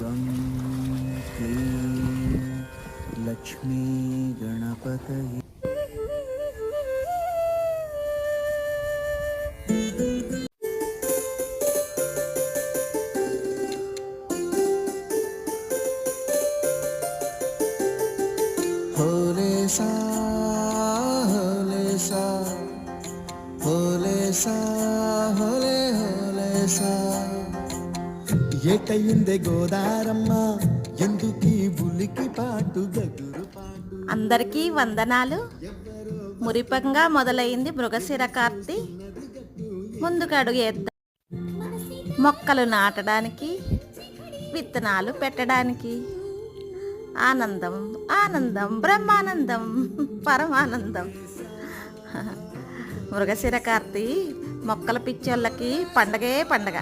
गं क्लीं लक्ष्मी गणपतये होले सा होले सा होले सा होले होले सा ఏటయిందే గోదారమ్మ ఎందుకీ బులికి పాటు గగురు పాటు. అందరికీ వందనాలు. మురిపంగా మొదలైంది మృగశిర కార్తి. ముందుకు అడుగేద్దాం. మొక్కలు నాటడానికి, విత్తనాలు పెట్టడానికి. ఆనందం ఆనందం బ్రహ్మానందం పరమానందం. మృగశిర కార్తి మొక్కల పిచ్చోళ్ళకి పండగే పండగ.